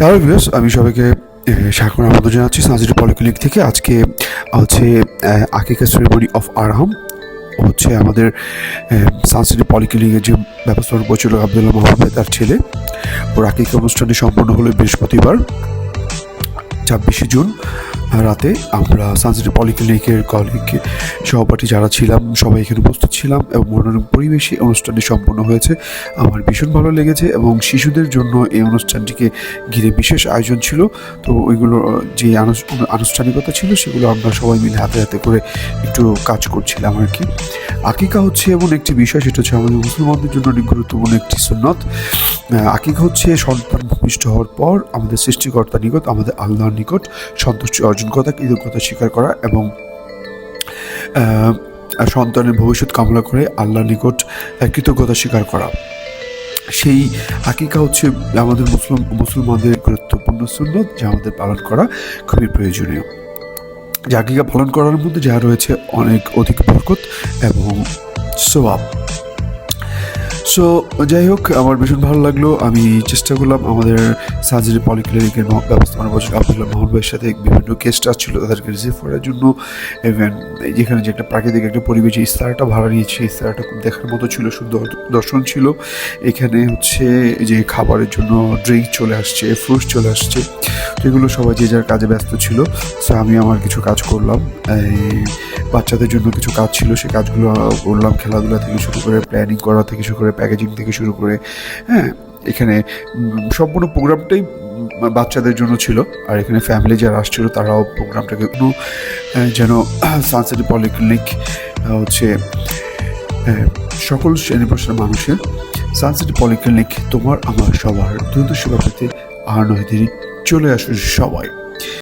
Hello viewers, আমি সবাইকে স্বাগত আমন্ত্রণ জানাচ্ছি সানসিটি পলিক্লিনিক থেকে। আজকে হচ্ছে আকিকা সেরেমনি অফ আরহাম হচ্ছে আমাদের সানসিটি পলিক্লিনিকের যে ব্যবস্থাপনা পরিচালক আবদুল্লাহ মোহাম্মদ তার ছেলে। ওর আকিকা অনুষ্ঠানটি সম্পন্ন হলো বৃহস্পতিবার 26শে জুন রাতে। আমরা সানসিটি পলিক্লিনিকের কলিগ সহপাঠী যারা ছিলাম সবাই এখানে উপস্থিত ছিলাম এবং মনোরম পরিবেশে অনুষ্ঠানটি সম্পন্ন হয়েছে। আমার ভীষণ ভালো লেগেছে এবং শিশুদের জন্য এই অনুষ্ঠানটিকে ঘিরে বিশেষ আয়োজন ছিল। তো ওইগুলো যে আনুষ্ঠানিকতা ছিল সেগুলো আমরা সবাই মিলে হাতে হাতে করে একটু কাজ করছিলাম আর কি। আকিকা হচ্ছে এমন একটি বিষয়, সেটা হচ্ছে আমাদের মুসলমানদের জন্য অনেক গুরুত্বপূর্ণ একটি সুন্নত। আকিকা হচ্ছে সন্তান ভূমিষ্ঠ হওয়ার পর আমাদের সৃষ্টিকর্তার নিকট, আমাদের আল্লাহর নিকট সন্তুষ্টি অর্জন করা, কৃতজ্ঞতা স্বীকার করা এবং সন্তানের ভবিষ্যৎ কামনা করে আল্লাহর নিকট কৃতজ্ঞতা স্বীকার করা। সেই আকিকা হচ্ছে আমাদের মুসলমানদের গুরুত্বপূর্ণ সুন্নত, যা আমাদের পালন করা খুবই প্রয়োজনীয়। যে আকিকা পালন করার মধ্যে যা রয়েছে অনেক অধিক বরকত এবং সওয়াব। সো যাই হোক, আমার ভীষণ ভালো লাগলো। আমি চেষ্টা করলাম আমাদের সানসিটি পলিক্লিনিকের ব্যবস্থাপনা পরিচালক আবদুল্লাহ মোহাম্মদ ভাইয়ের সাথে বিভিন্ন গেস্ট আসছিল, তাদেরকে রিসিভ করার জন্য। ইভেন যেখানে যে একটা প্রাকৃতিক একটা পরিবেশ, ইস্তারাটা ভাড়া নিয়েছে, ইস্তারাটা খুব দেখার মতো ছিল, সুন্দর দর্শন ছিল। এখানে হচ্ছে যে খাবারের জন্য ড্রিঙ্ক চলে আসছে, ফ্রুটস চলে আসছে, যেগুলো সবাই যে যার কাজে ব্যস্ত ছিল। সো আমি আমার কিছু কাজ করলাম, বাচ্চাদের জন্য কিছু কাজ ছিল, সেই কাজগুলো করলাম। খেলাধুলা থেকে শুরু করে, প্ল্যানিং করা থেকে শুরু করে, প্যাকেজিং থেকে শুরু করে, এখানে সম্পূর্ণ প্রোগ্রামটাই বাচ্চাদের জন্য ছিল। আর এখানে ফ্যামিলি যারা আসছিল তারাও প্রোগ্রামটাকে যেন সানসিটি পলিক্লিনিক হচ্ছে সকল শ্রেণী পেশার মানুষের সানসিটি পলিক্লিনিক তোমার আমার সবার দ্রুত সেবা পেতে আর নয় দেরি চলে আসুন সবাই।